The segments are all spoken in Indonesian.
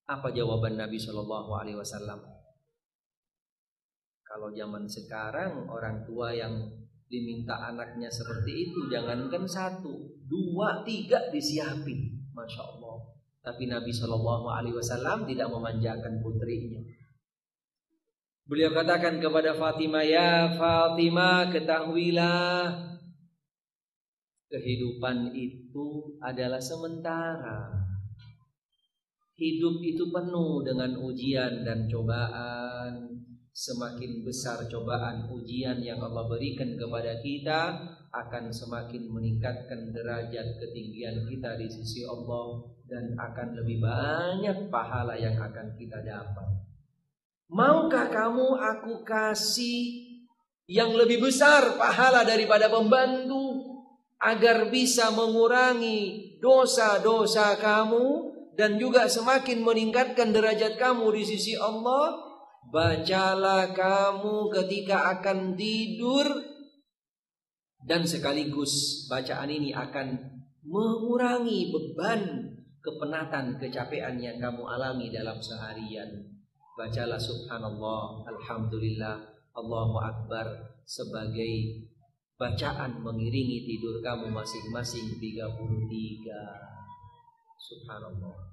Apa jawaban Nabi Shallallahu Alaihi Wasallam? Kalau zaman sekarang orang tua yang diminta anaknya seperti itu, jangankan 1, 2, 3 disiapin, masya Allah. Tapi Nabi Shallallahu Alaihi Wasallam tidak memanjakan putrinya. Beliau katakan kepada Fatimah, ya Fatimah, ketahuilah kehidupan itu adalah sementara. Hidup itu penuh dengan ujian dan cobaan. Semakin besar cobaan ujian yang Allah berikan kepada kita, akan semakin meningkatkan derajat ketinggian kita di sisi Allah, dan akan lebih banyak pahala yang akan kita dapat. Maukah kamu aku kasih yang lebih besar pahala daripada pembantu, agar bisa mengurangi dosa-dosa kamu dan juga semakin meningkatkan derajat kamu di sisi Allah? Bacalah kamu ketika akan tidur, dan sekaligus bacaan ini akan mengurangi beban kepenatan, kecapean yang kamu alami dalam seharian. Bacalah subhanallah, alhamdulillah, Allahu akbar sebagai bacaan mengiringi tidur kamu masing-masing 33. Subhanallah.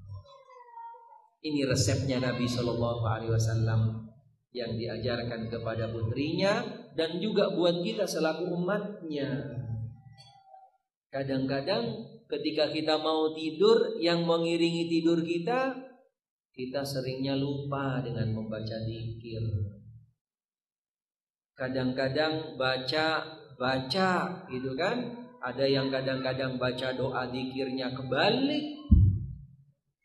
Ini resepnya Nabi Shallallahu Alaihi Wasallam yang diajarkan kepada putrinya dan juga buat kita selaku umatnya. Kadang-kadang ketika kita mau tidur, yang mengiringi tidur kita seringnya lupa dengan membaca dzikir. Kadang-kadang baca gitu kan. Ada yang kadang-kadang baca doa dzikirnya kebalik.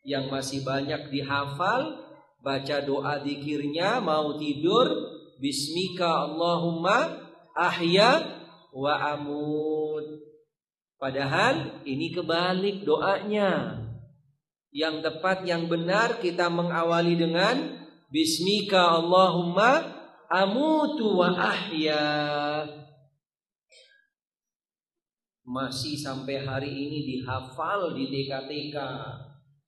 Yang masih banyak dihafal, baca doa dzikirnya mau tidur, bismika Allahumma ahya wa amut. Padahal ini kebalik doanya. Yang tepat, yang benar kita mengawali dengan bismika Allahumma amutu wa ahya. Masih sampai hari ini dihafal di TK-TK.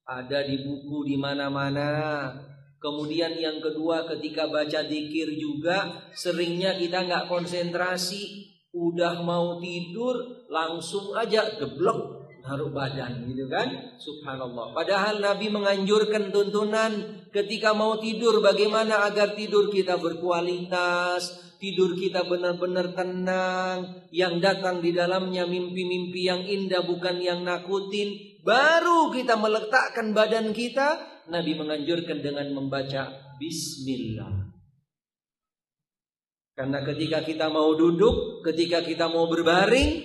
Ada di buku di mana-mana. Kemudian yang kedua, ketika baca dzikir juga seringnya kita nggak konsentrasi. Udah mau tidur langsung aja geblok naruh badan gitu kan. Subhanallah. Padahal Nabi menganjurkan tuntunan ketika mau tidur, bagaimana agar tidur kita berkualitas, tidur kita benar-benar tenang, yang datang di dalamnya mimpi-mimpi yang indah bukan yang nakutin. Baru kita meletakkan badan kita, Nabi menganjurkan dengan membaca bismillah. Karena ketika kita mau duduk, ketika kita mau berbaring,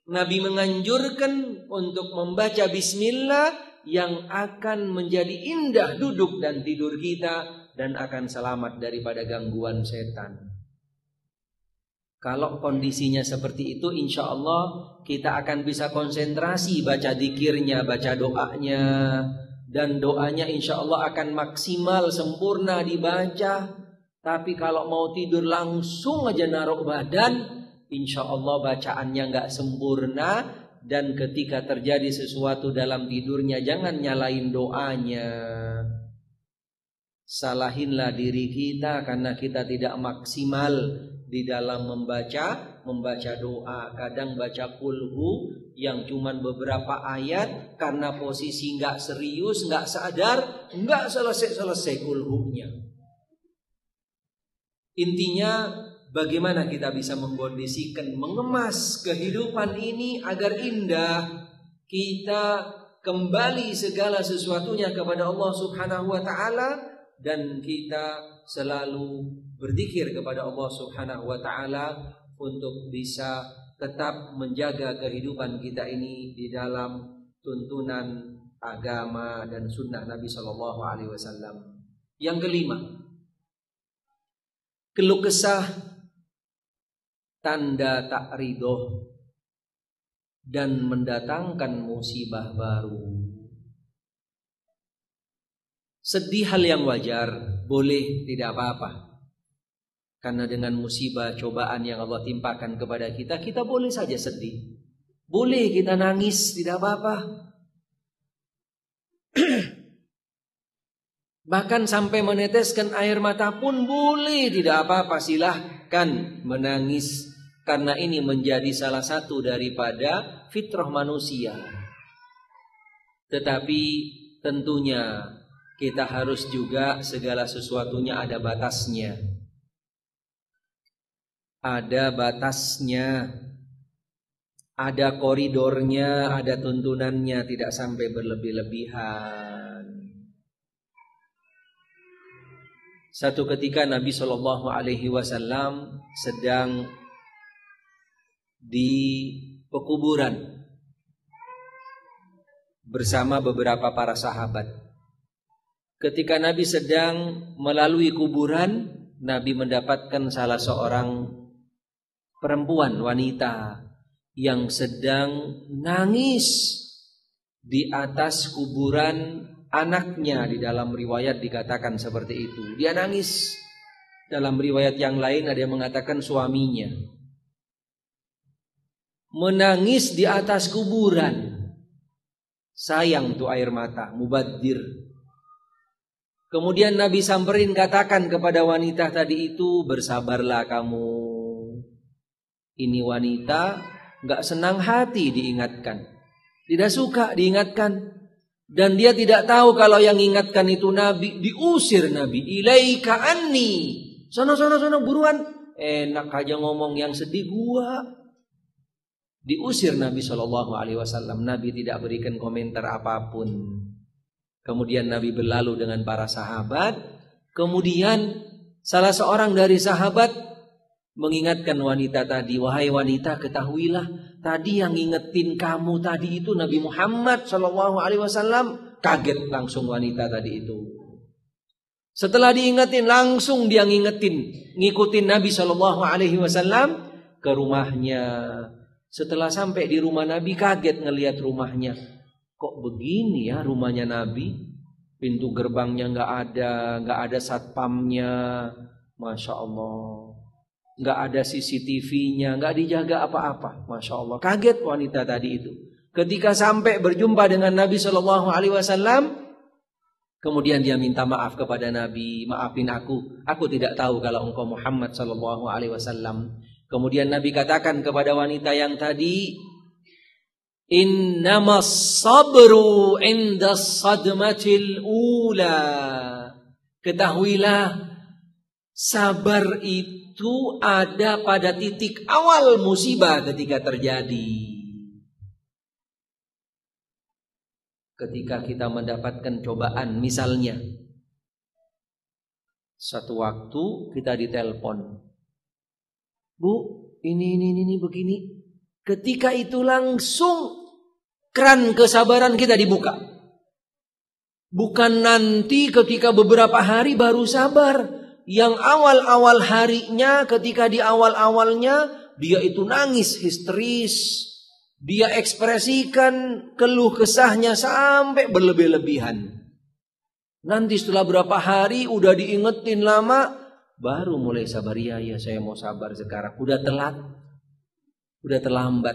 Nabi menganjurkan untuk membaca bismillah yang akan menjadi indah duduk dan tidur kita, dan akan selamat daripada gangguan setan. Kalau kondisinya seperti itu, insya Allah kita akan bisa konsentrasi baca dzikirnya, baca doanya. Dan doanya insya Allah akan maksimal, sempurna dibaca. Tapi kalau mau tidur langsung aja naruh badan, insya Allah bacaannya gak sempurna. Dan ketika terjadi sesuatu dalam tidurnya, jangan nyalain doanya. Salahinlah diri kita karena kita tidak maksimal di dalam membaca doa. Kadang baca kulhu yang cuman beberapa ayat, karena posisi nggak serius, nggak sadar, nggak selesai kulhunya. Intinya bagaimana kita bisa mengkondisikan, mengemas kehidupan ini agar indah. Kita kembali segala sesuatunya kepada Allah Subhanahu wa ta'ala, dan kita selalu berzikir kepada Allah Subhanahu wa ta'ala untuk bisa tetap menjaga kehidupan kita ini di dalam tuntunan agama dan sunnah Nabi Sallallahu Alaihi Wasallam. Yang kelima, keluh kesah tanda tak ridho dan mendatangkan musibah baru. Sedih hal yang wajar, boleh, tidak apa-apa. Karena dengan musibah cobaan yang Allah timpakan kepada kita, kita boleh saja sedih. Boleh kita nangis, tidak apa-apa. Bahkan sampai meneteskan air mata pun boleh, tidak apa-apa, silahkan menangis. Karena ini menjadi salah satu daripada fitrah manusia. Tetapi tentunya kita harus juga segala sesuatunya ada batasnya. Ada batasnya. Ada koridornya, ada tuntunannya, tidak sampai berlebih-lebihan. Satu ketika Nabi SAW sedang di pekuburan bersama beberapa para sahabat. Ketika Nabi sedang melalui kuburan, Nabi mendapatkan salah seorang perempuan, wanita yang sedang nangis di atas kuburan anaknya. Di dalam riwayat dikatakan seperti itu. Dia nangis. Dalam riwayat yang lain ada yang mengatakan suaminya. Menangis di atas kuburan. Sayang tuh air mata, mubadzir. Kemudian Nabi samperin, katakan kepada wanita tadi itu, bersabarlah kamu. Ini wanita gak senang hati diingatkan. Tidak suka diingatkan. Dan dia tidak tahu kalau yang ingatkan itu Nabi. Diusir Nabi. Ilaika anni. Sono buruan. Enak aja ngomong yang sedih gua. Diusir Nabi SAW. Nabi tidak berikan komentar apapun. Kemudian Nabi berlalu dengan para sahabat. Kemudian salah seorang dari sahabat mengingatkan wanita tadi. Wahai wanita, ketahuilah, tadi yang ngingetin kamu tadi itu Nabi Muhammad SAW. Kaget langsung wanita tadi itu. Setelah diingetin, langsung dia ngikutin Nabi SAW ke rumahnya. Setelah sampai di rumah Nabi, kaget ngelihat rumahnya. Kok begini ya rumahnya Nabi? Pintu gerbangnya nggak ada satpamnya, masya Allah. Nggak ada CCTV-nya, nggak dijaga apa-apa, masya Allah. Kaget wanita tadi itu. Ketika sampai berjumpa dengan Nabi SAW, kemudian dia minta maaf kepada Nabi, maafin aku tidak tahu kalau engkau Muhammad SAW. Kemudian Nabi katakan kepada wanita yang tadi, innamas sabru indas sadmatil ula. Ketahuilah, sabar itu ada pada titik awal musibah ketika terjadi. Ketika kita mendapatkan cobaan, misalnya satu waktu kita ditelepon, Bu, ini begini. Ketika itu langsung keran kesabaran kita dibuka. Bukan nanti ketika beberapa hari baru sabar. Yang awal-awal harinya, ketika di awal-awalnya dia itu nangis histeris. Dia ekspresikan keluh kesahnya sampai berlebih-lebihan. Nanti setelah berapa hari udah diingetin lama, baru mulai sabar. Ya saya mau sabar sekarang. Udah telat. Udah terlambat.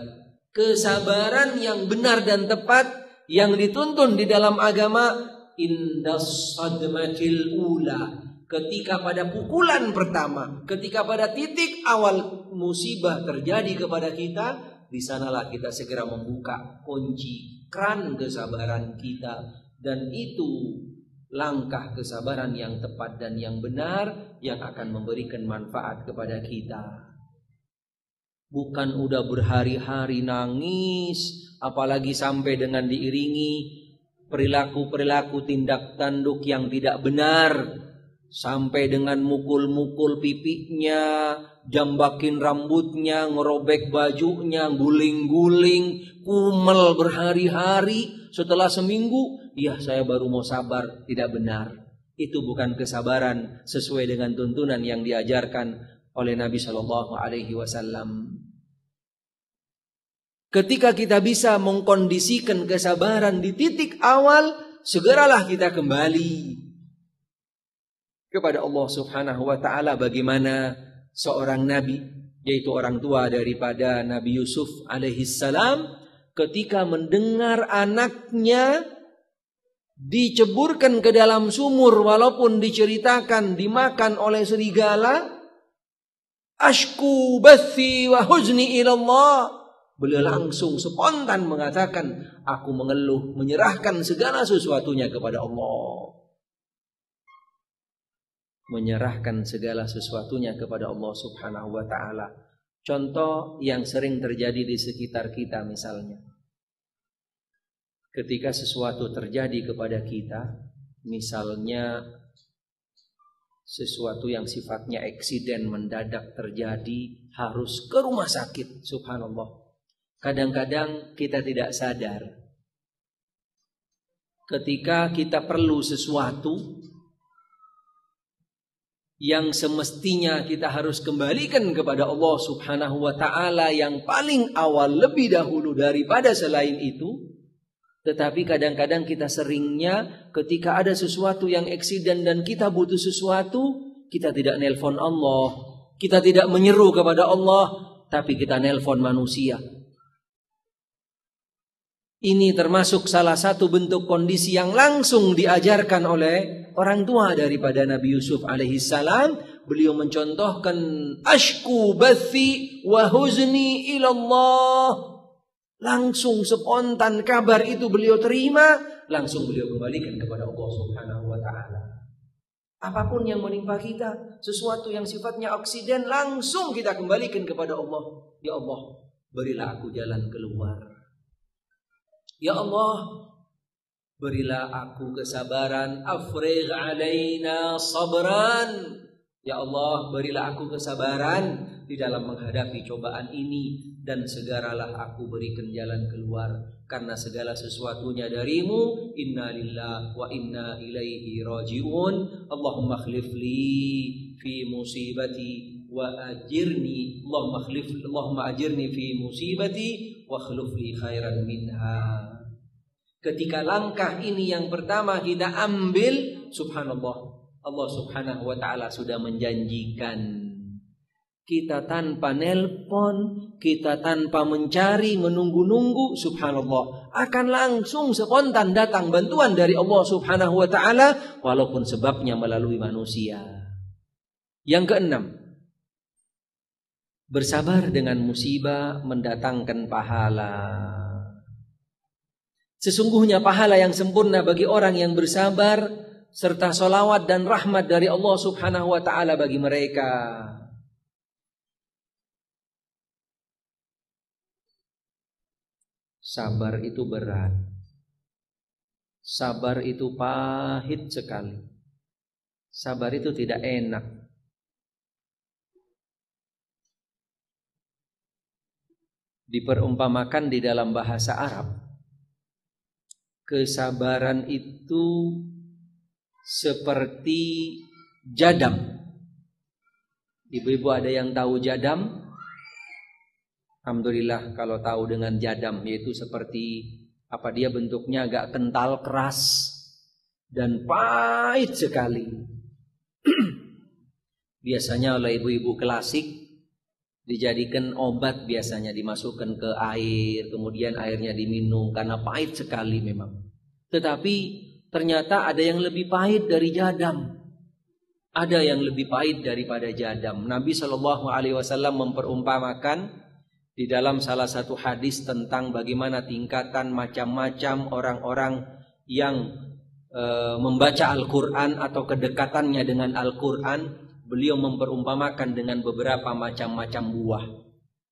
Kesabaran yang benar dan tepat yang dituntun di dalam agama, indas sadmatil ula. Ketika pada pukulan pertama, ketika pada titik awal musibah terjadi kepada kita, di sanalah kita segera membuka kunci keran kesabaran kita. Dan itu langkah kesabaran yang tepat dan yang benar yang akan memberikan manfaat kepada kita. Bukan udah berhari-hari nangis, apalagi sampai dengan diiringi perilaku-perilaku tindak tanduk yang tidak benar, sampai dengan mukul-mukul pipinya, jambakin rambutnya, ngerobek bajunya, guling-guling, kumel berhari-hari. Setelah seminggu, ya saya baru mau sabar. Tidak benar. Itu bukan kesabaran sesuai dengan tuntunan yang diajarkan oleh Nabi SAW. Ketika kita bisa mengkondisikan kesabaran di titik awal, segeralah kita kembali kepada Allah Subhanahu wa ta'ala. Bagaimana seorang nabi, yaitu orang tua daripada Nabi Yusuf alaihissalam, ketika mendengar anaknya diceburkan ke dalam sumur walaupun diceritakan dimakan oleh serigala, ashku bathi wa huzni ilallah, beliau langsung spontan mengatakan, aku mengeluh, menyerahkan segala sesuatunya kepada Allah. Menyerahkan segala sesuatunya kepada Allah Subhanahu wa ta'ala. Contoh yang sering terjadi di sekitar kita misalnya. Ketika sesuatu terjadi kepada kita, misalnya sesuatu yang sifatnya eksiden mendadak terjadi, harus ke rumah sakit, subhanallah. Kadang-kadang kita tidak sadar. Ketika kita perlu sesuatu yang semestinya kita harus kembalikan kepada Allah Subhanahu wa ta'ala yang paling awal lebih dahulu daripada selain itu. Tetapi kadang-kadang kita seringnya ketika ada sesuatu yang eksiden dan kita butuh sesuatu, kita tidak nelpon Allah, kita tidak menyeru kepada Allah, tapi kita nelpon manusia. Ini termasuk salah satu bentuk kondisi yang langsung diajarkan oleh orang tua daripada Nabi Yusuf alaihissalam. Beliau mencontohkan ashku bathi wa huzni ilallah. Langsung spontan kabar itu beliau terima, langsung beliau kembalikan kepada Allah Subhanahu wa ta'ala. Apapun yang menimpa kita, sesuatu yang sifatnya aksiden, langsung kita kembalikan kepada Allah. Ya Allah, berilah aku jalan keluar. Ya Allah, berilah aku kesabaran. Afrigh alaina sabran. Ya Allah, berilah aku kesabaran di dalam menghadapi cobaan ini, dan segeralah aku berikan jalan keluar, karena segala sesuatunya darimu. Inna lillahi wa inna ilaihi raji'un. Allahumma akhlif li fi musibati wa ajirni. Allahumma ajirni fi musibati wa akhlif li khairan minha. Ketika langkah ini yang pertama kita ambil, subhanallah, Allah Subhanahu wa ta'ala sudah menjanjikan. Kita tanpa nelpon, kita tanpa mencari, menunggu-nunggu, subhanallah, akan langsung spontan datang bantuan dari Allah Subhanahu wa ta'ala, walaupun sebabnya melalui manusia. Yang keenam, bersabar dengan musibah mendatangkan pahala. Sesungguhnya pahala yang sempurna bagi orang yang bersabar, serta solawat dan rahmat dari Allah Subhanahu wa ta'ala bagi mereka. Sabar itu berat. Sabar itu pahit sekali. Sabar itu tidak enak. Diperumpamakan di dalam bahasa Arab, kesabaran itu seperti jadam. Ibu-ibu ada yang tahu jadam? Alhamdulillah kalau tahu dengan jadam, yaitu seperti apa, dia bentuknya agak kental, keras dan pahit sekali. Biasanya oleh ibu-ibu klasik dijadikan obat, biasanya dimasukkan ke air, kemudian airnya diminum karena pahit sekali memang. Tetapi ternyata ada yang lebih pahit dari jadam. Ada yang lebih pahit daripada jadam. Nabi SAW memperumpamakan di dalam salah satu hadis tentang bagaimana tingkatan macam-macam orang-orang yang membaca Al-Quran atau kedekatannya dengan Al-Quran. Beliau memperumpamakan dengan beberapa macam-macam buah.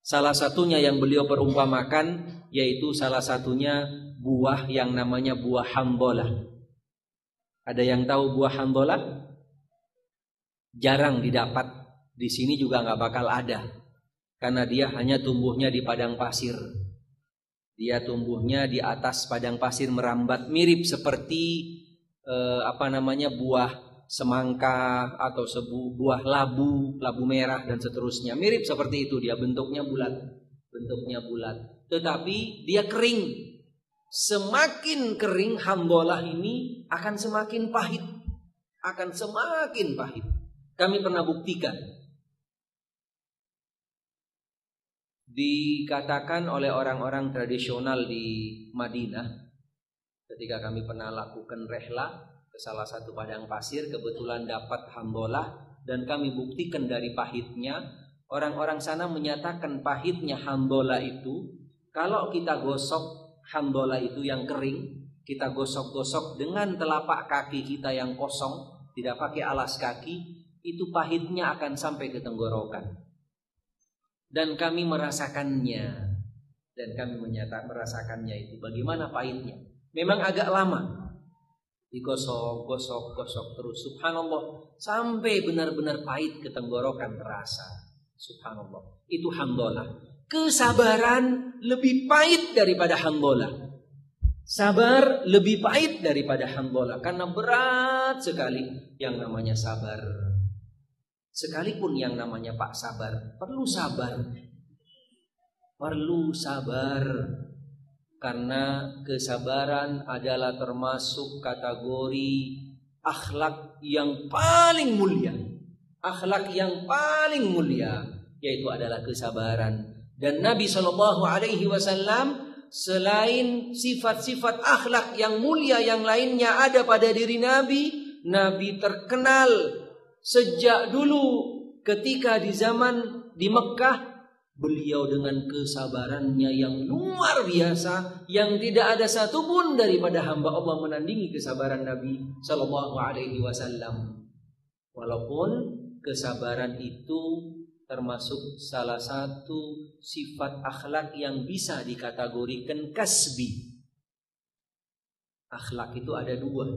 Salah satunya yang beliau perumpamakan yaitu salah satunya buah yang namanya buah hambolah. Ada yang tahu buah hambolah? Jarang didapat. Di sini juga nggak bakal ada, karena dia hanya tumbuhnya di padang pasir. Dia tumbuhnya di atas padang pasir, merambat, mirip seperti buah semangka atau buah labu merah dan seterusnya. Mirip seperti itu, dia bentuknya bulat. Tetapi dia kering. Semakin kering hambolah ini akan semakin pahit. Kami pernah buktikan. Dikatakan oleh orang-orang tradisional di Madinah, Ketika kami pernah lakukan rehlah ke salah satu padang pasir, kebetulan dapat hamdolah dan kami buktikan dari pahitnya. Orang-orang sana menyatakan pahitnya hamdolah itu, kalau kita gosok hamdolah itu yang kering, kita gosok-gosok dengan telapak kaki kita yang kosong, tidak pakai alas kaki, itu pahitnya akan sampai ke tenggorokan. Dan kami merasakannya, dan kami merasakannya itu. Bagaimana pahitnya? Memang agak lama. Digosok, gosok terus. Subhanallah, sampai benar-benar pahit ke tenggorokan terasa. Subhanallah. Itu hamdolah. Kesabaran lebih pahit daripada hamdolah. Sabar lebih pahit daripada hamdolah. Karena berat sekali yang namanya sabar. Sekalipun yang namanya Pak Sabar, perlu sabar. Perlu sabar. Karena kesabaran adalah termasuk kategori akhlak yang paling mulia. Akhlak yang paling mulia yaitu adalah kesabaran. Dan Nabi SAW selain sifat-sifat akhlak yang mulia yang lainnya ada pada diri Nabi, Nabi terkenal sejak dulu ketika di zaman di Mekah, beliau dengan kesabarannya yang luar biasa, yang tidak ada satupun daripada hamba Allah menandingi kesabaran Nabi Sallallahu Alaihi Wasallam. Walaupun kesabaran itu termasuk salah satu sifat akhlak yang bisa dikategorikan kasbi. Akhlak itu ada dua,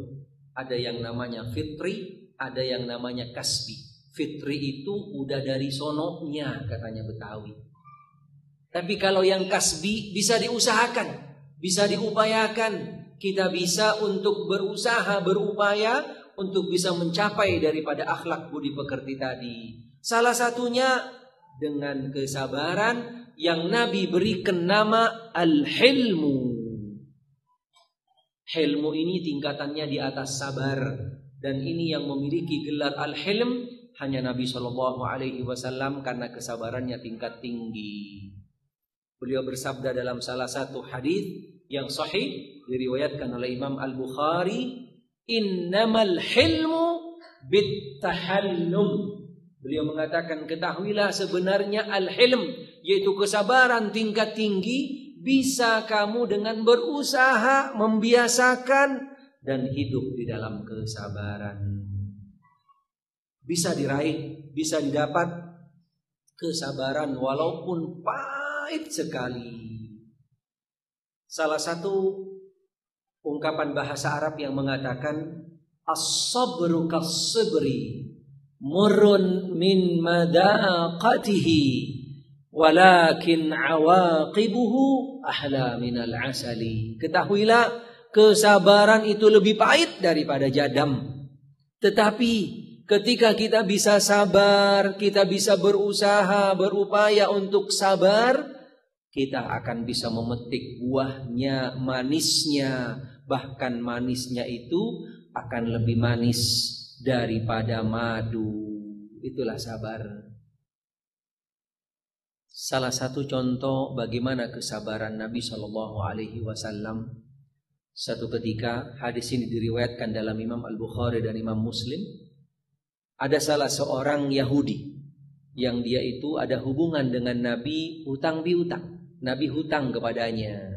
ada yang namanya fitri, ada yang namanya kasbi. Fitri itu udah dari sononya katanya Betawi. Tapi kalau yang kasbi bisa diusahakan, bisa diupayakan. Kita bisa untuk berusaha, berupaya untuk bisa mencapai daripada akhlak budi pekerti tadi. Salah satunya dengan kesabaran yang Nabi berikan nama al-hilmu. Hilmu ini tingkatannya di atas sabar. Dan ini yang memiliki gelar al-hilm hanya Nabi SAW karena kesabarannya tingkat tinggi. Beliau bersabda dalam salah satu hadis yang sahih diriwayatkan oleh Imam Al-Bukhari, "Innamal hilmu bittahallum." Beliau mengatakan, ketahuilah sebenarnya al-hilm yaitu kesabaran tingkat tinggi bisa kamu dengan berusaha membiasakan dan hidup di dalam kesabaran. Bisa diraih, bisa didapat kesabaran walaupun pahit sekali. Salah satu ungkapan bahasa Arab yang mengatakan as-sabru kas-sabri murrun min madaqatihi walakin awaqibuhu ahla minal asali. Ketahuilah kesabaran itu lebih pahit daripada jadam. Tetapi ketika kita bisa sabar, kita bisa berusaha, berupaya untuk sabar, kita akan bisa memetik buahnya, manisnya. Bahkan manisnya itu akan lebih manis daripada madu. Itulah sabar. Salah satu contoh bagaimana kesabaran Nabi SAW. Satu ketika, hadis ini diriwayatkan dalam Imam Al-Bukhari dan Imam Muslim. Ada salah seorang Yahudi yang dia itu ada hubungan dengan Nabi hutang piutang. Nabi hutang kepadanya.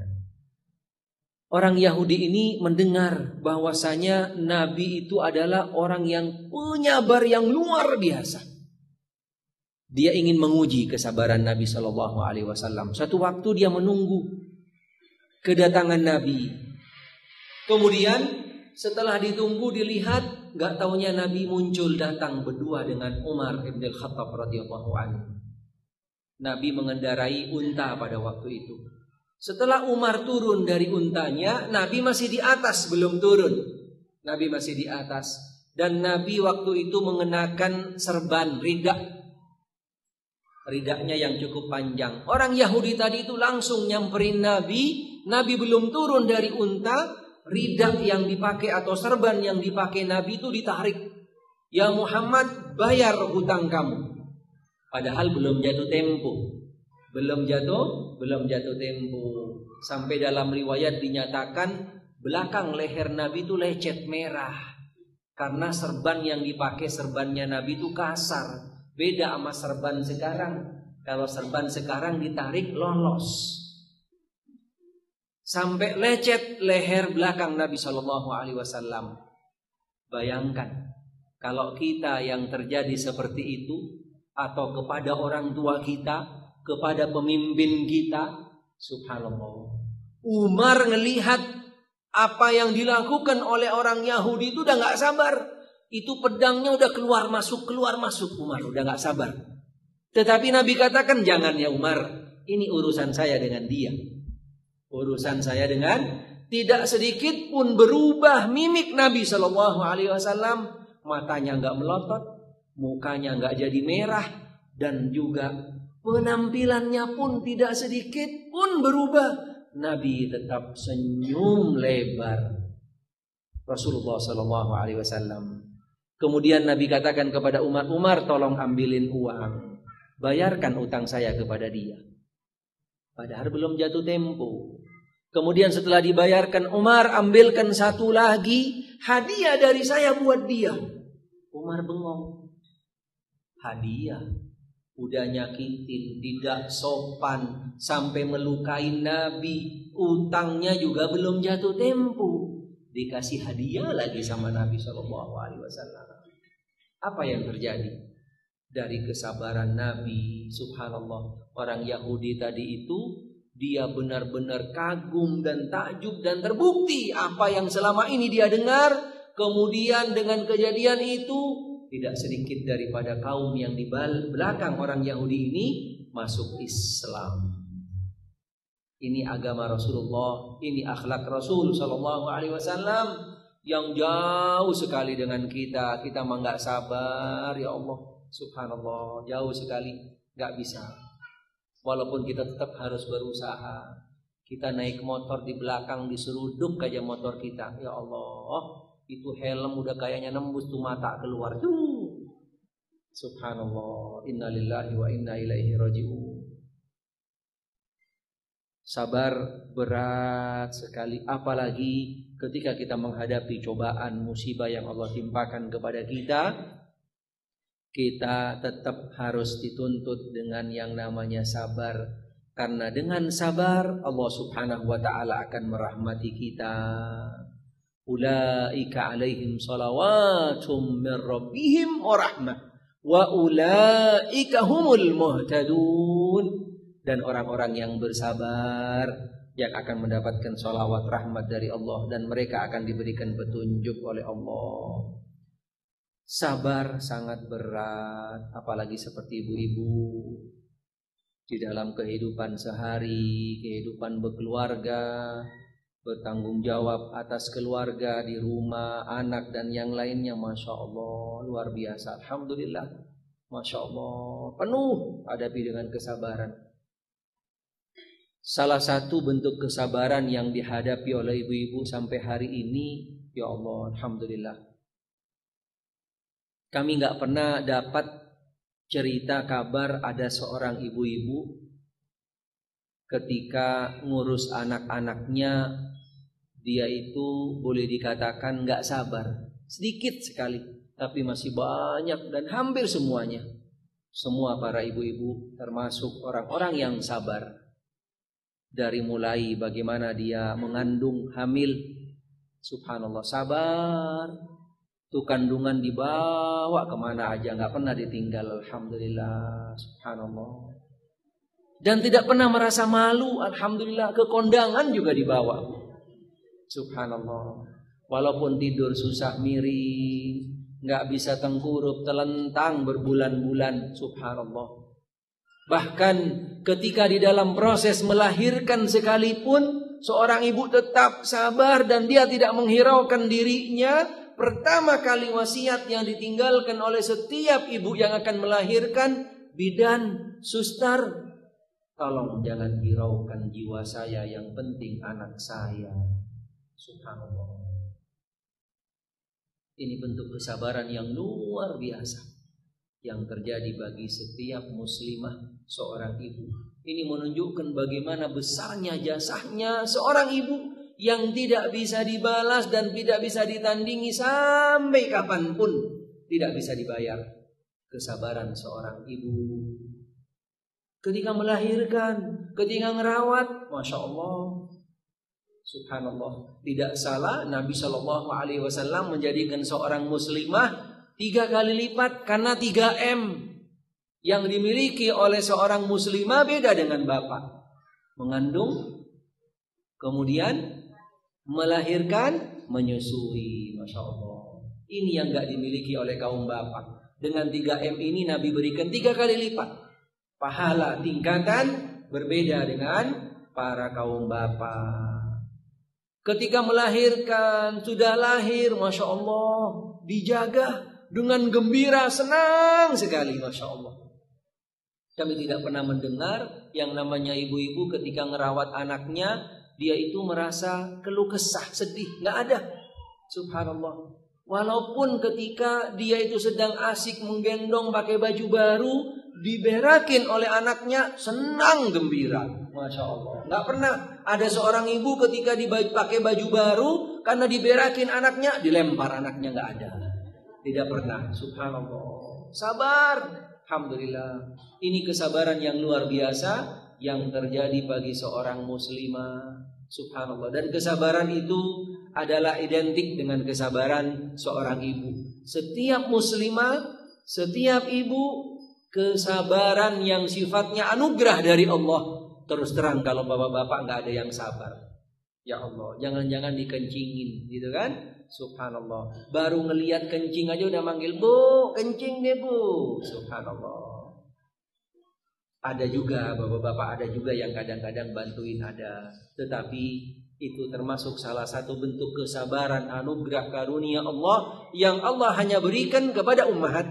Orang Yahudi ini mendengar bahwasanya Nabi itu adalah orang yang penyabar yang luar biasa. Dia ingin menguji kesabaran Nabi SAW. Satu waktu dia menunggu kedatangan Nabi. Kemudian setelah ditunggu dilihat, gak taunya Nabi muncul datang berdua dengan Umar ibn al-Khattab radhiyallahu anhu. Nabi mengendarai unta pada waktu itu. Setelah Umar turun dari untanya, Nabi masih di atas, belum turun. Nabi masih di atas. Dan Nabi waktu itu mengenakan serban, ridak. Ridaknya yang cukup panjang. Orang Yahudi tadi itu langsung nyamperin Nabi. Nabi belum turun dari unta. Ridak yang dipakai atau serban yang dipakai Nabi itu ditarik. Ya Muhammad, bayar hutang kamu. Padahal belum jatuh tempo. Belum jatuh tempo. Sampai dalam riwayat dinyatakan belakang leher Nabi itu lecet merah. Karena serban yang dipakai, serbannya Nabi itu kasar. Beda sama serban sekarang. Kalau serban sekarang ditarik lolos. Sampai lecet leher belakang Nabi SAW. Bayangkan kalau kita yang terjadi seperti itu, atau kepada orang tua kita, kepada pemimpin kita, subhanallah. Umar ngelihat apa yang dilakukan oleh orang Yahudi itu udah gak sabar. Itu pedangnya udah keluar masuk. Umar udah gak sabar. Tetapi Nabi katakan, jangan ya Umar, ini urusan saya dengan dia. Urusan saya dengan, tidak sedikit pun berubah mimik Nabi SAW. Matanya gak melotot, mukanya gak jadi merah, dan juga penampilannya pun tidak sedikit pun berubah. Nabi tetap senyum lebar. Rasulullah SAW. Kemudian Nabi katakan kepada Umar, Umar tolong ambilin uang, bayarkan utang saya kepada dia. Padahal belum jatuh tempo. Kemudian setelah dibayarkan, Umar ambilkan satu lagi hadiah dari saya buat dia. Umar bengong. Hadiah, udah nyakitin, tidak sopan, sampai melukai Nabi. Utangnya juga belum jatuh tempo, dikasih hadiah lagi sama Nabi SAW. Apa yang terjadi? Dari kesabaran Nabi, subhanallah, orang Yahudi tadi itu, dia benar-benar kagum dan takjub dan terbukti apa yang selama ini dia dengar. Kemudian dengan kejadian itu, tidak sedikit daripada kaum yang di belakang orang Yahudi ini masuk Islam. Ini agama Rasulullah, ini akhlak Rasul SAW yang jauh sekali dengan kita. Kita mah nggak sabar, ya Allah. Subhanallah, jauh sekali, gak bisa. Walaupun kita tetap harus berusaha. Kita naik motor di belakang diseruduk aja motor kita. Ya Allah, itu helm udah kayaknya nembus tuh mata keluar. Subhanallah, innalillahi wa inna ilaihi raji'un. Sabar berat sekali, apalagi ketika kita menghadapi cobaan musibah yang Allah timpakan kepada kita. Kita tetap harus dituntut dengan yang namanya sabar. Karena dengan sabar Allah subhanahu wa ta'ala akan merahmati kita. Ulaika alaihim salawatum min rabbihim wa rahmah. Wa ulaika humul muhtadun. Dan orang-orang yang bersabar yang akan mendapatkan salawat rahmat dari Allah. Dan mereka akan diberikan petunjuk oleh Allah. Sabar sangat berat, apalagi seperti ibu-ibu di dalam kehidupan sehari, kehidupan berkeluarga, bertanggung jawab atas keluarga di rumah, anak dan yang lainnya. Masya Allah, luar biasa. Alhamdulillah, Masya Allah, penuh hadapi dengan kesabaran. Salah satu bentuk kesabaran yang dihadapi oleh ibu-ibu sampai hari ini, ya Allah, Alhamdulillah. Kami gak pernah dapat cerita kabar ada seorang ibu-ibu ketika ngurus anak-anaknya, dia itu boleh dikatakan gak sabar. Sedikit sekali, tapi masih banyak dan hampir semuanya. Semua para ibu-ibu termasuk orang-orang yang sabar. Dari mulai bagaimana dia mengandung, hamil, subhanallah, sabar. Itu kandungan dibawa kemana aja, gak pernah ditinggal. Alhamdulillah, subhanallah. Dan tidak pernah merasa malu, alhamdulillah. Ke kondangan juga dibawa, subhanallah. Walaupun tidur susah miring, gak bisa tengkurup, telentang berbulan-bulan, subhanallah. Bahkan ketika di dalam proses melahirkan sekalipun, seorang ibu tetap sabar dan dia tidak menghiraukan dirinya. Pertama kali wasiat yang ditinggalkan oleh setiap ibu yang akan melahirkan, bidan, suster, tolong jangan hiraukan jiwa saya, yang penting anak saya. Subhanallah. Ini bentuk kesabaran yang luar biasa yang terjadi bagi setiap muslimah, seorang ibu. Ini menunjukkan bagaimana besarnya jasanya seorang ibu yang tidak bisa dibalas dan tidak bisa ditandingi sampai kapanpun, tidak bisa dibayar. Kesabaran seorang ibu ketika melahirkan, ketika ngerawat, Masya Allah, subhanallah. Tidak salah Nabi SAW menjadikan seorang muslimah 3 kali lipat, karena 3M yang dimiliki oleh seorang muslimah beda dengan bapak. Mengandung, kemudian melahirkan, menyusui. Masya Allah. Ini yang gak dimiliki oleh kaum bapak. Dengan 3M ini Nabi berikan 3 kali lipat pahala, tingkatan berbeda dengan para kaum bapak. Ketika melahirkan, sudah lahir, Masya Allah, dijaga dengan gembira, senang sekali, Masya Allah. Kami tidak pernah mendengar yang namanya ibu-ibu ketika ngerawat anaknya, dia itu merasa keluh kesah, sedih. Nggak ada. Subhanallah. Walaupun ketika dia itu sedang asik menggendong pakai baju baru, diberakin oleh anaknya, senang gembira. Masya Allah. Nggak pernah ada seorang ibu ketika pakai baju baru, karena diberakin anaknya, dilempar anaknya. Nggak ada. Tidak pernah. Subhanallah. Sabar. Alhamdulillah. Ini kesabaran yang luar biasa yang terjadi bagi seorang muslimah. Subhanallah. Dan kesabaran itu adalah identik dengan kesabaran seorang ibu. Setiap muslimah, setiap ibu, kesabaran yang sifatnya anugerah dari Allah. Terus terang kalau bapak-bapak nggak ada yang sabar, ya Allah, jangan-jangan dikencingin, gitu kan? Subhanallah. Baru ngelihat kencing aja udah manggil, Bu, kencing deh Bu. Subhanallah. Ada juga bapak-bapak, ada juga yang kadang-kadang bantuin, ada. Tetapi itu termasuk salah satu bentuk kesabaran anugerah karunia Allah yang Allah hanya berikan kepada ummahat,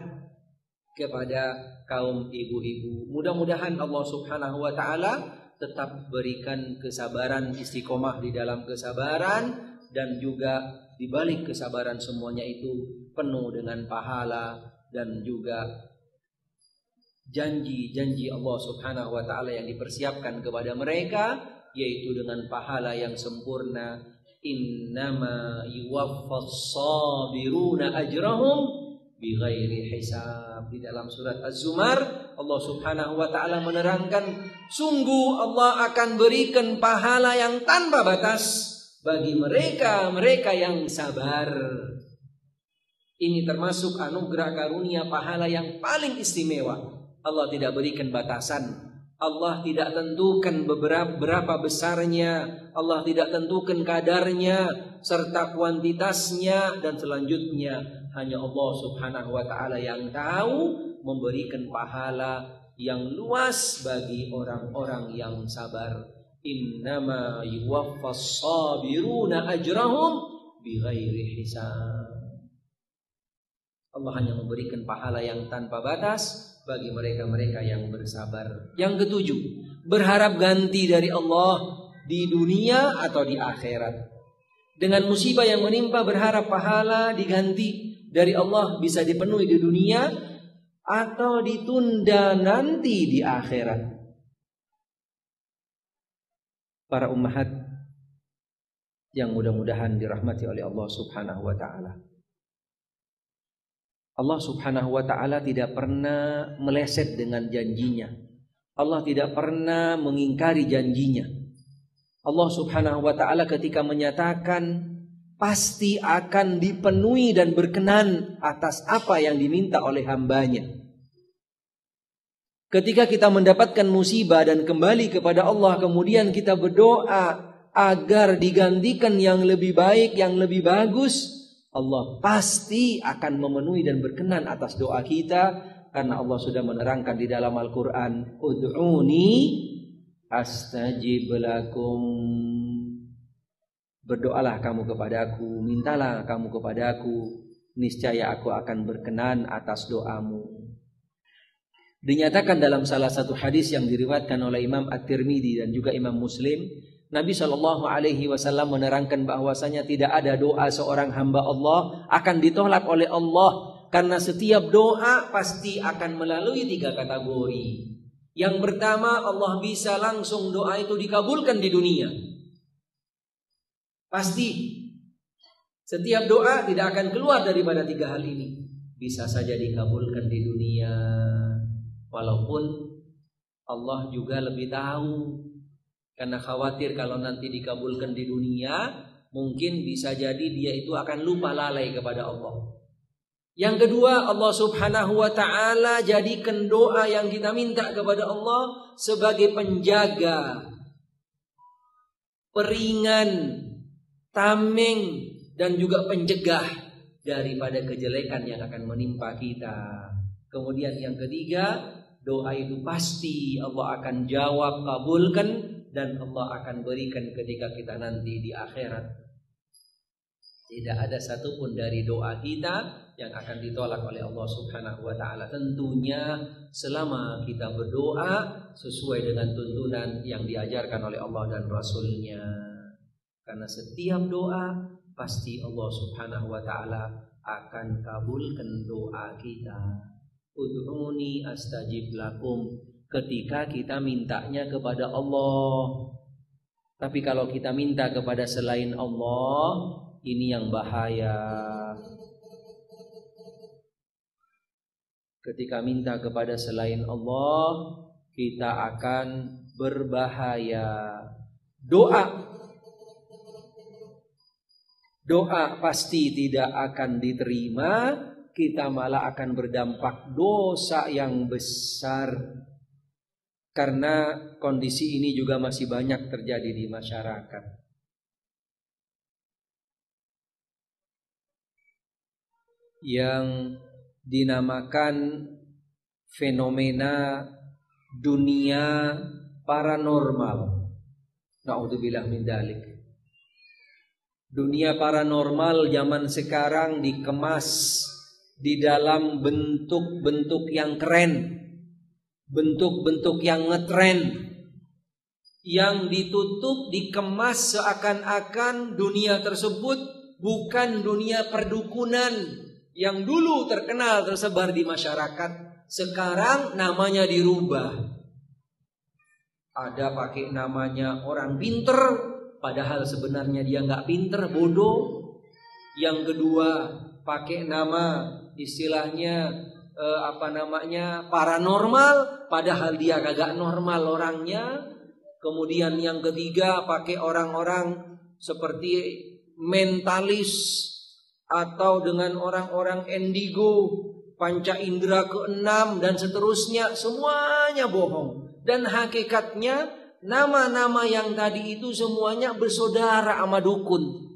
kepada kaum ibu-ibu. Mudah-mudahan Allah Subhanahu wa taala tetap berikan kesabaran, istiqomah di dalam kesabaran, dan juga di balik kesabaran semuanya itu penuh dengan pahala dan juga janji-janji Allah Subhanahu wa taala yang dipersiapkan kepada mereka, yaitu dengan pahala yang sempurna. Innama yuwaffas sabiruna ajrahum bighairi hisab. Di dalam surat Az-Zumar, Allah Subhanahu wa taala menerangkan, sungguh Allah akan berikan pahala yang tanpa batas bagi mereka yang sabar. Ini termasuk anugerah karunia pahala yang paling istimewa. Allah tidak berikan batasan. Allah tidak tentukan berapa besarnya. Allah tidak tentukan kadarnya serta kuantitasnya dan selanjutnya. Hanya Allah Subhanahu wa taala yang tahu, memberikan pahala yang luas bagi orang-orang yang sabar. Innama yuwaffas sabiruna ajrahum bighairi hisab. Allah hanya memberikan pahala yang tanpa batas bagi mereka-mereka yang bersabar. Yang ketujuh, berharap ganti dari Allah di dunia atau di akhirat. Dengan musibah yang menimpa, berharap pahala diganti dari Allah, bisa dipenuhi di dunia atau ditunda nanti di akhirat. Para ummahat yang mudah-mudahan dirahmati oleh Allah Subhanahu wa taala. Allah Subhanahu wa ta'ala tidak pernah meleset dengan janjinya. Allah tidak pernah mengingkari janjinya. Allah Subhanahu wa ta'ala ketika menyatakan pasti akan dipenuhi dan berkenan atas apa yang diminta oleh hambanya. Ketika kita mendapatkan musibah dan kembali kepada Allah, kemudian kita berdoa agar digantikan yang lebih baik, yang lebih bagus, Allah pasti akan memenuhi dan berkenan atas doa kita, karena Allah sudah menerangkan di dalam Al-Quran, Ud'uni astajib lakum. Berdoalah kamu kepadaku, mintalah kamu kepadaku, niscaya aku akan berkenan atas doamu. Dinyatakan dalam salah satu hadis yang diriwayatkan oleh Imam At-Tirmidzi dan juga Imam Muslim, Nabi SAW menerangkan bahwasanya tidak ada doa seorang hamba Allah akan ditolak oleh Allah, karena setiap doa pasti akan melalui 3 kategori. Yang pertama, Allah bisa langsung doa itu dikabulkan di dunia. Pasti setiap doa tidak akan keluar daripada 3 hal ini. Bisa saja dikabulkan di dunia, walaupun Allah juga lebih tahu. Karena khawatir kalau nanti dikabulkan di dunia, mungkin bisa jadi dia itu akan lupa lalai kepada Allah. Yang kedua, Allah Subhanahu wa ta'ala jadikan doa yang kita minta kepada Allah sebagai penjaga, peringan, tameng, dan juga pencegah daripada kejelekan yang akan menimpa kita. Kemudian yang ketiga, doa itu pasti Allah akan jawab, kabulkan, dan Allah akan berikan ketika kita nanti di akhirat. Tidak ada satupun dari doa kita yang akan ditolak oleh Allah Subhanahu wa ta'ala. Tentunya selama kita berdoa sesuai dengan tuntunan yang diajarkan oleh Allah dan Rasulnya. Karena setiap doa pasti Allah Subhanahu wa ta'ala akan kabulkan doa kita. Ud'uni astajib lakum, ketika kita mintanya kepada Allah. Tapi kalau kita minta kepada selain Allah, ini yang bahaya. Ketika minta kepada selain Allah, kita akan berbahaya. Doa pasti tidak akan diterima, kita malah akan berdampak dosa yang besar. Karena kondisi ini juga masih banyak terjadi di masyarakat. Yang dinamakan fenomena dunia paranormal. Na'udzubillah min dzalik. Dunia paranormal zaman sekarang dikemas di dalam bentuk-bentuk yang keren, bentuk-bentuk yang ngetren, yang ditutup, dikemas seakan-akan dunia tersebut bukan dunia perdukunan yang dulu terkenal tersebar di masyarakat. Sekarang namanya dirubah. Ada pakai namanya orang pinter, padahal sebenarnya dia nggak pinter, bodoh. Yang kedua pakai nama istilahnya paranormal, padahal dia kagak normal orangnya. Kemudian yang ketiga pakai orang-orang seperti mentalis atau dengan orang-orang indigo, panca indera ke-6 dan seterusnya, semuanya bohong. Dan hakikatnya nama-nama yang tadi itu semuanya bersaudara sama dukun.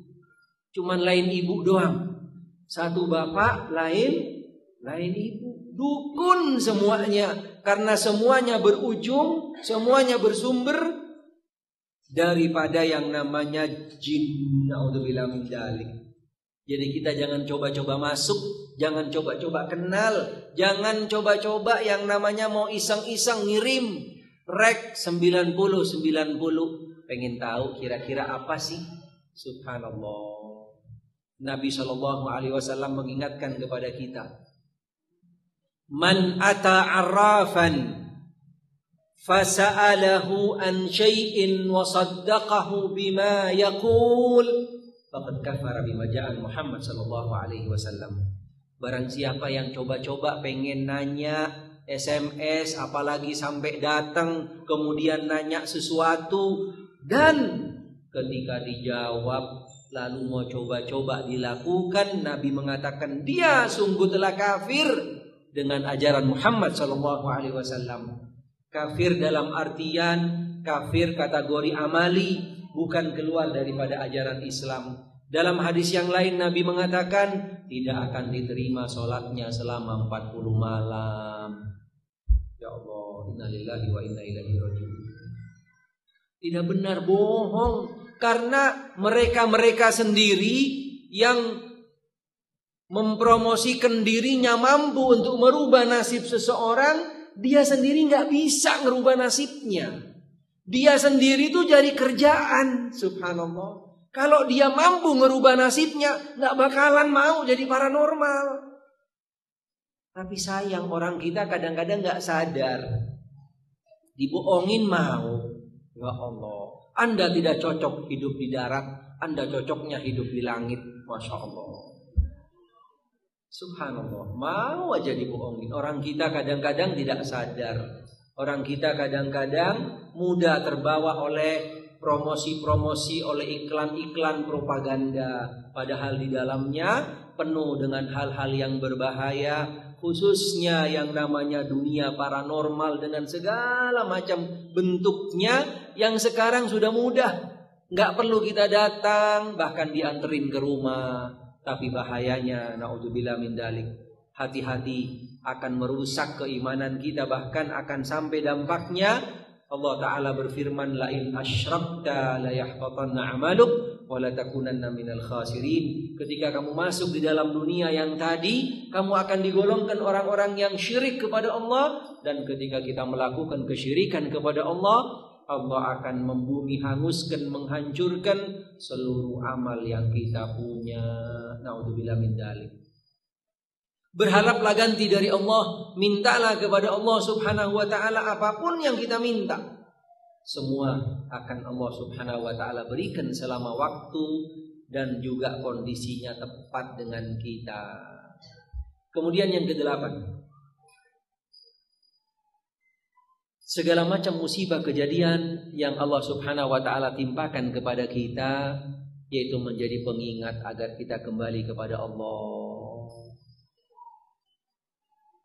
Cuman lain ibu doang. Satu bapak, lain ibu. Dukun semuanya. Karena semuanya berujung, semuanya bersumber daripada yang namanya jin. Na'udzubillah min dzalik. Jadi kita jangan coba-coba masuk, jangan coba-coba kenal, jangan coba-coba yang namanya mau iseng-iseng ngirim rek 90. Pengen tahu kira-kira apa sih? Subhanallah. Nabi SAW mengingatkan kepada kita, man ata arrafan fasa'alahu an syai'in wa saddaqahu bima yaqul faqad kafara bima ja'a Muhammad SAW. Barang siapa yang coba-coba pengen nanya SMS, apalagi sampai datang kemudian nanya sesuatu, dan ketika dijawab lalu mau coba-coba dilakukan, Nabi mengatakan dia sungguh telah kafir dengan ajaran Muhammad SAW. Kafir dalam artian kafir kategori amali, bukan keluar daripada ajaran Islam. Dalam hadis yang lain Nabi mengatakan tidak akan diterima sholatnya selama 40 malam. Ya Allah, innalillahi wa inna ilaihi raji'un. Tidak benar, bohong. Karena mereka sendiri yang mempromosikan dirinya mampu untuk merubah nasib seseorang, dia sendiri gak bisa ngerubah nasibnya. Dia sendiri tuh jadi kerjaan. Subhanallah. Kalau dia mampu ngerubah nasibnya, gak bakalan mau jadi paranormal. Tapi sayang, orang kita kadang-kadang gak sadar. Dibohongin mau. Ya Allah, Anda tidak cocok hidup di darat, Anda cocoknya hidup di langit, Masya Allah. Subhanallah, mau aja dibohongin. Orang kita kadang-kadang tidak sadar. Orang kita kadang-kadang mudah terbawa oleh promosi-promosi, oleh iklan-iklan propaganda. Padahal di dalamnya penuh dengan hal-hal yang berbahaya, khususnya yang namanya dunia paranormal dengan segala macam bentuknya yang sekarang sudah mudah. Nggak perlu kita datang, bahkan dianterin ke rumah. Tapi bahayanya, naudzubillah min dzalik, hati-hati akan merusak keimanan kita, bahkan akan sampai dampaknya Allah Ta'ala berfirman, la in asyrakta la yahbatanna 'amaluk wa la takunanna minal khasirin. Ketika kamu masuk di dalam dunia yang tadi, kamu akan digolongkan orang-orang yang syirik kepada Allah, dan ketika kita melakukan kesyirikan kepada Allah, Allah akan membumi hanguskan, menghancurkan seluruh amal yang kita punya. Naudzubillah min dzalik. Berharaplah ganti dari Allah, mintalah kepada Allah Subhanahu wa taala apapun yang kita minta. Semua akan Allah Subhanahu wa taala berikan selama waktu dan juga kondisinya tepat dengan kita. Kemudian yang ke-8, segala macam musibah kejadian yang Allah Subhanahu wa taala timpakan kepada kita, yaitu menjadi pengingat agar kita kembali kepada Allah.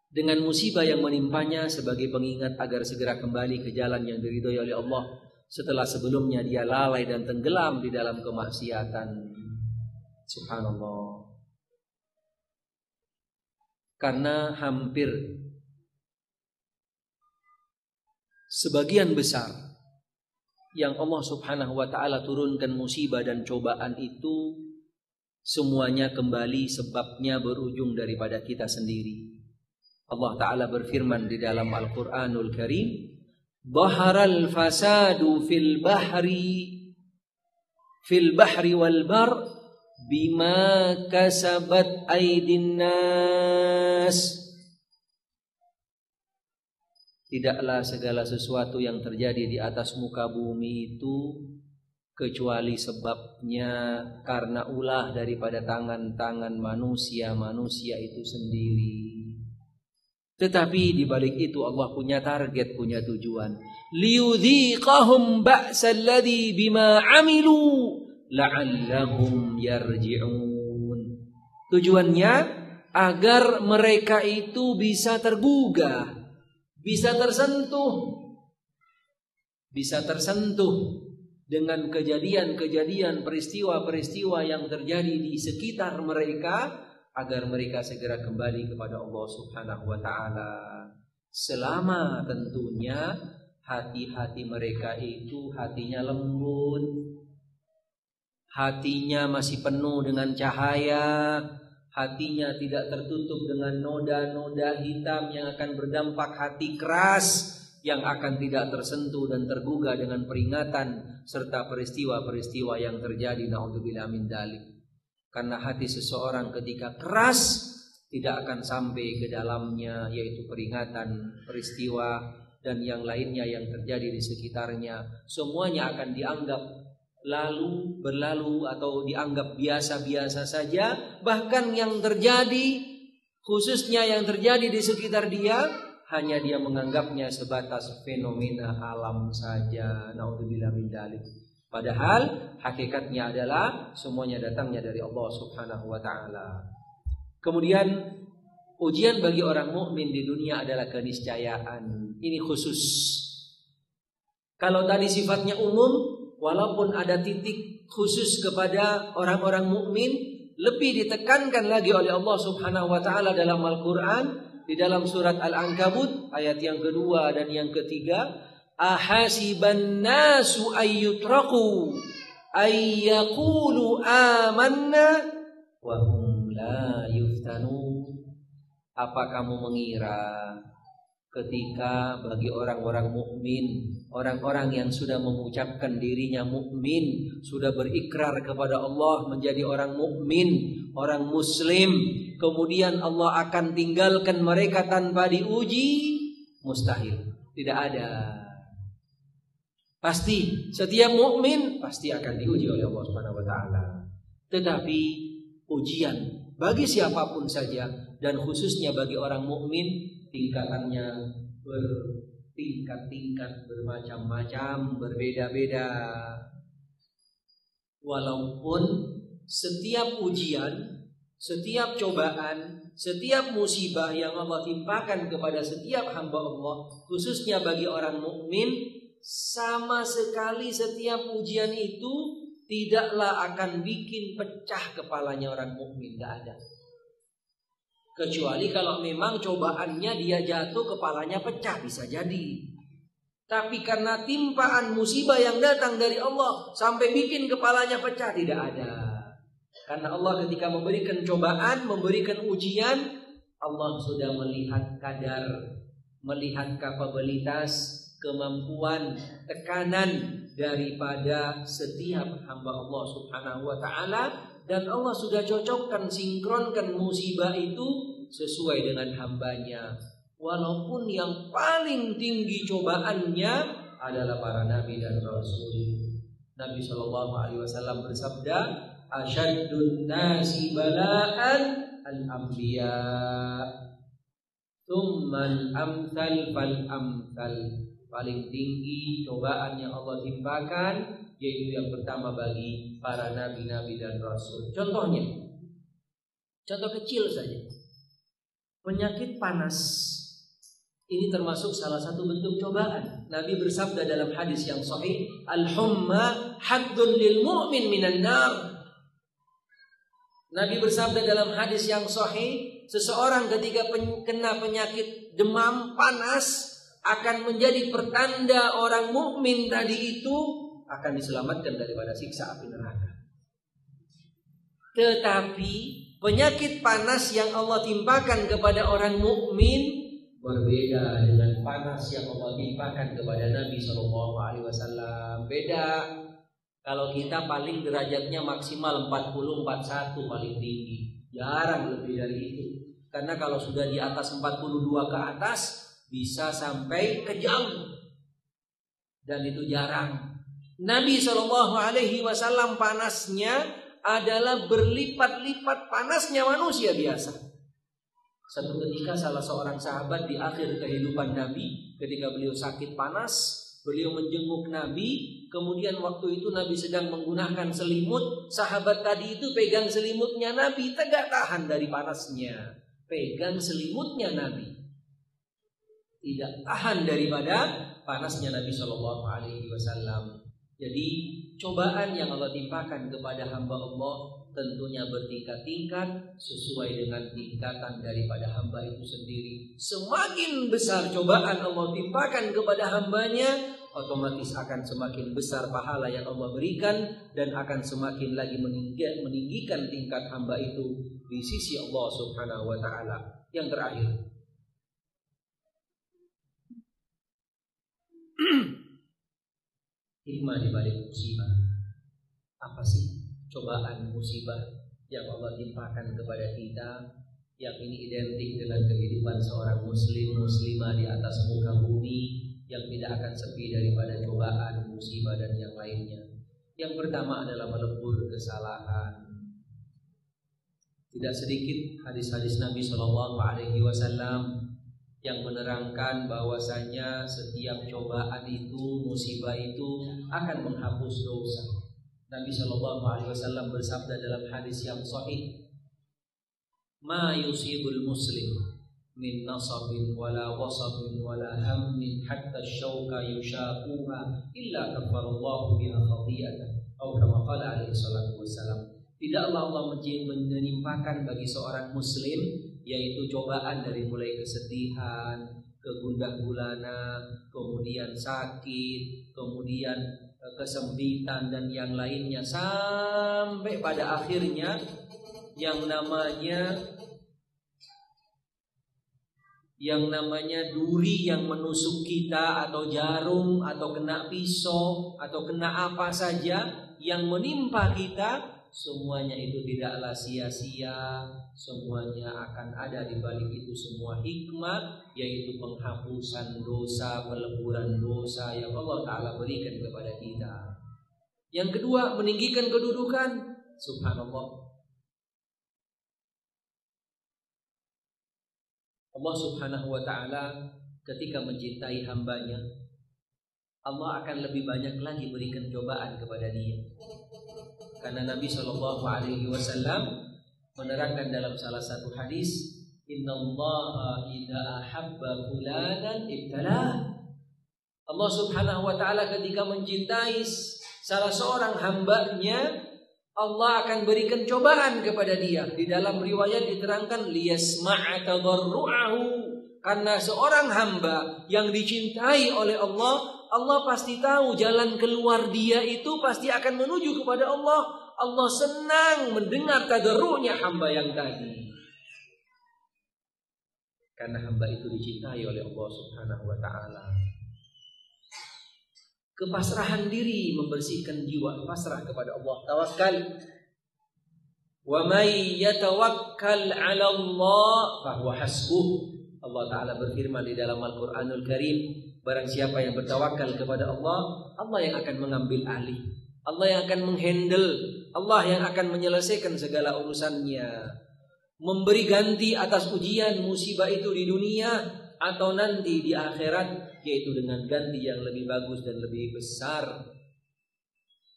Dengan musibah yang menimpanya sebagai pengingat agar segera kembali ke jalan yang diridhoi oleh Allah, setelah sebelumnya dia lalai dan tenggelam di dalam kemaksiatan. Subhanallah. Karena hampir sebagian besar yang Allah Subhanahu wa taala turunkan musibah dan cobaan itu semuanya kembali sebabnya berujung daripada kita sendiri. Allah Ta'ala berfirman di dalam Al-Quranul Karim, Dhaharal fasadu fil bahri wal bar bima kasabat aydin nas. Tidaklah segala sesuatu yang terjadi di atas muka bumi itu kecuali sebabnya karena ulah daripada tangan-tangan manusia itu sendiri. Tetapi di balik itu Allah punya target, punya tujuan. Liyudhiqahum ba'sal ladzi bima 'amilu la'allahum yarji'un. Tujuannya agar mereka itu bisa tergugah, bisa tersentuh dengan kejadian-kejadian, peristiwa-peristiwa yang terjadi di sekitar mereka, agar mereka segera kembali kepada Allah Subhanahu wa taala. Selama tentunya hati-hati mereka itu hatinya lembut, hatinya masih penuh dengan cahaya, hatinya tidak tertutup dengan noda-noda hitam yang akan berdampak hati keras, yang akan tidak tersentuh dan tergugah dengan peringatan serta peristiwa-peristiwa yang terjadi. Naudzubillah min dzalik. Karena hati seseorang ketika keras tidak akan sampai ke dalamnya, yaitu peringatan, peristiwa dan yang lainnya yang terjadi di sekitarnya. Semuanya akan dianggap berlalu atau dianggap biasa-biasa saja. Bahkan yang terjadi, khususnya yang terjadi di sekitar dia, hanya dia menganggapnya sebatas fenomena alam saja. Naudzubillah min dzalik. Padahal hakikatnya adalah semuanya datangnya dari Allah Subhanahu wa taala. Kemudian ujian bagi orang mukmin di dunia adalah keniscayaan. Ini khusus. Kalau tadi sifatnya umum, walaupun ada titik khusus kepada orang-orang mukmin, lebih ditekankan lagi oleh Allah Subhanahu wa taala dalam Al-Qur'an di dalam surat Al-Ankabut ayat yang kedua dan yang ketiga. Ahasiban nasu ayyutraku ayyaqulu amanna wa hum la yuftanun. Apa kamu mengira ketika bagi orang-orang mukmin, orang-orang yang sudah mengucapkan dirinya mukmin, sudah berikrar kepada Allah menjadi orang mukmin, orang muslim, kemudian Allah akan tinggalkan mereka tanpa diuji? Mustahil, tidak ada. Pasti setiap mukmin pasti akan diuji oleh Allah Subhanahu wa taala. Tetapi ujian bagi siapapun saja dan khususnya bagi orang mukmin tingkatannya bertingkat-tingkat, bermacam-macam, berbeda-beda. Walaupun setiap ujian, setiap cobaan, setiap musibah yang Allah timpakan kepada setiap hamba Allah, khususnya bagi orang mukmin, sama sekali setiap ujian itu tidaklah akan bikin pecah kepalanya orang mukmin, tidak ada. Kecuali kalau memang cobaannya dia jatuh kepalanya pecah, bisa jadi. Tapi karena timpaan musibah yang datang dari Allah sampai bikin kepalanya pecah, tidak ada. Karena Allah ketika memberikan cobaan, memberikan ujian, Allah sudah melihat kadar, melihat kapabilitas, kemampuan, tekanan daripada setiap hamba Allah Subhanahu wa taala, dan Allah sudah cocokkan, sinkronkan musibah itu sesuai dengan hambanya. Walaupun yang paling tinggi cobaannya adalah para nabi dan rasul. Nabi SAW bersabda, "Asyaddun nasi bala'an al-anbiya, tsummal amsal fal amsal." Paling tinggi cobaan yang Allah timpakan yaitu yang pertama bagi para nabi-nabi dan rasul. Contohnya, contoh kecil saja, penyakit panas. Ini termasuk salah satu bentuk cobaan. Nabi bersabda dalam hadis yang sahih, "Al-humma haddun lil mu'min minan nar." Nabi bersabda dalam hadis yang sahih, seseorang ketika kena penyakit demam panas akan menjadi pertanda orang mukmin tadi itu akan diselamatkan daripada siksa api neraka. Tetapi penyakit panas yang Allah timpakan kepada orang mukmin berbeda dengan panas yang Allah timpakan kepada Nabi SAW. Beda. Kalau kita paling derajatnya maksimal 40, 41 paling tinggi. Jarang lebih dari itu. Karena kalau sudah di atas 42 ke atas bisa sampai ke jauh, dan itu jarang. Nabi SAW panasnya adalah berlipat-lipat panasnya manusia biasa. Satu ketika salah seorang sahabat di akhir kehidupan Nabi, ketika beliau sakit panas, beliau menjenguk Nabi. Kemudian waktu itu Nabi sedang menggunakan selimut. Sahabat tadi itu pegang selimutnya Nabi, tegak tahan dari panasnya. Pegang selimutnya Nabi, tidak tahan daripada panasnya Nabi SAW. Jadi cobaan yang Allah timpakan kepada hamba Allah tentunya bertingkat-tingkat sesuai dengan tingkatan daripada hamba itu sendiri. Semakin besar cobaan Allah timpakan kepada hambanya, otomatis akan semakin besar pahala yang Allah berikan, dan akan semakin lagi meninggikan tingkat hamba itu di sisi Allah Subhanahu wa taala. Yang terakhir, hikmah di balik musibah. Apa sih cobaan musibah yang Allah timpakan kepada kita, yang ini identik dengan kehidupan seorang muslim, muslimah di atas muka bumi, yang tidak akan sepi daripada cobaan, musibah dan yang lainnya. Yang pertama adalah melebur kesalahan. Tidak sedikit hadis-hadis Nabi SAW yang menerangkan bahwasanya setiap cobaan itu, musibah itu akan menghapus dosa. Nabi SAW bersabda dalam hadis yang sahih, "Ma yusibul muslim min nasabin wala wasabin wala hammin hatta syauka yushaquha illa kafarallahu biha khati'atan." Atau kama qala alaihi salatu wassalam. Tidaklah Allah menimpakan bagi seorang muslim yaitu cobaan dari mulai kesedihan, kegundah gulana, kemudian sakit, kemudian kesempitan dan yang lainnya, sampai pada akhirnya yang namanya duri yang menusuk kita, atau jarum, atau kena pisau, atau kena apa saja yang menimpa kita, semuanya itu tidaklah sia-sia, semuanya akan ada di balik itu semua hikmah, yaitu penghapusan dosa, peleburan dosa yang Allah Ta'ala berikan kepada kita. Yang kedua, meninggikan kedudukan. Subhanallah, Allah Subhanahu wa Ta'ala ketika mencintai hambanya, Allah akan lebih banyak lagi berikan cobaan kepada dia. Karena Nabi Shallallahu Alaihi Wasallam menerangkan dalam salah satu hadis, Innallaha idza ahabba fulanan ibtalah. Allah Subhanahu Wa Taala ketika mencintai salah seorang hambanya, Allah akan berikan cobaan kepada dia. Di dalam riwayat diterangkan liyasma'a tadarru'ahu, karena seorang hamba yang dicintai oleh Allah, Allah pasti tahu jalan keluar dia itu pasti akan menuju kepada Allah. Allah senang mendengar tadarru'nya hamba yang tadi. Karena hamba itu dicintai oleh Allah Subhanahu wa Ta'ala. Kepasrahan diri, membersihkan jiwa, pasrah kepada Allah, tawakal. Wa may yatawakkal 'ala Allah fa huwa hasbuh. Allah Ta'ala berfirman di dalam Al-Quranul Karim, barang siapa yang bertawakal kepada Allah, Allah yang akan mengambil alih, Allah yang akan menghandle, Allah yang akan menyelesaikan segala urusannya, memberi ganti atas ujian musibah itu di dunia atau nanti di akhirat, yaitu dengan ganti yang lebih bagus dan lebih besar.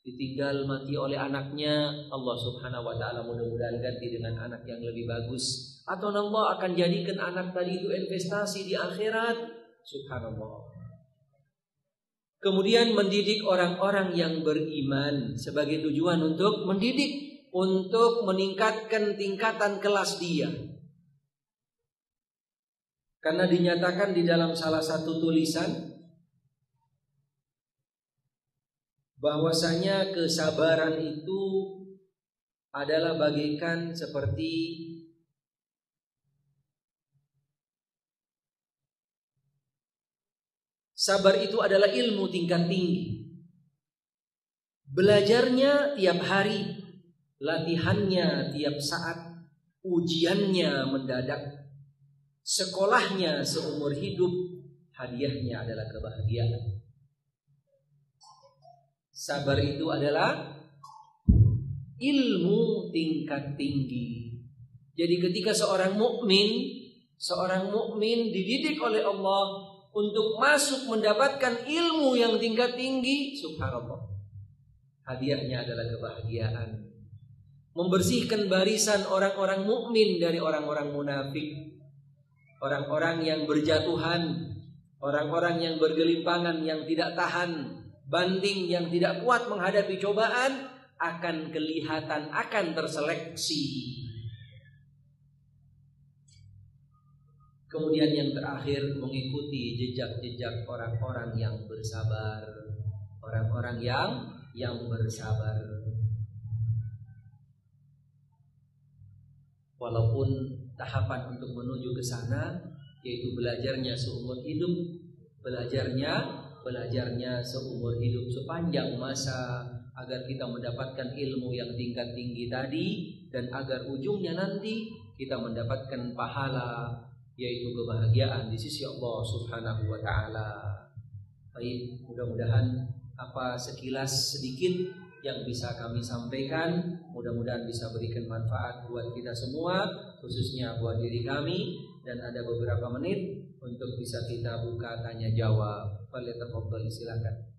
Ditinggal mati oleh anaknya, Allah Subhanahu wa Ta'ala mudah-mudahan ganti dengan anak yang lebih bagus, atau Allah akan jadikan anak tadi itu investasi di akhirat. Subhanallah. Kemudian mendidik orang-orang yang beriman sebagai tujuan untuk mendidik, untuk meningkatkan tingkatan kelas dia. Karena dinyatakan di dalam salah satu tulisan bahwasanya kesabaran itu adalah bagaikan seperti sabar itu adalah ilmu tingkat tinggi. Belajarnya tiap hari, latihannya tiap saat, ujiannya mendadak, sekolahnya seumur hidup, hadiahnya adalah kebahagiaan. Sabar itu adalah ilmu tingkat tinggi. Jadi ketika seorang mukmin dididik oleh Allah untuk masuk mendapatkan ilmu yang tingkat tinggi, subhanallah, hadiahnya adalah kebahagiaan. Membersihkan barisan orang-orang mukmin dari orang-orang munafik, orang-orang yang berjatuhan, orang-orang yang bergelimpangan, yang tidak tahan banting, yang tidak kuat menghadapi cobaan, akan kelihatan, akan terseleksi. Kemudian yang terakhir, mengikuti jejak-jejak orang-orang yang bersabar, orang-orang yang bersabar. Walaupun tahapan untuk menuju ke sana yaitu belajarnya seumur hidup, belajarnya seumur hidup, sepanjang masa, agar kita mendapatkan ilmu yang tingkat tinggi tadi, dan agar ujungnya nanti kita mendapatkan pahala, yaitu kebahagiaan di sisi Allah Subhanahu wa Ta'ala. Baik, mudah-mudahan apa sekilas sedikit yang bisa kami sampaikan, mudah-mudahan bisa berikan manfaat buat kita semua, khususnya buat diri kami. Dan ada beberapa menit untuk bisa kita buka tanya jawab. Boleh terfadhal, silakan.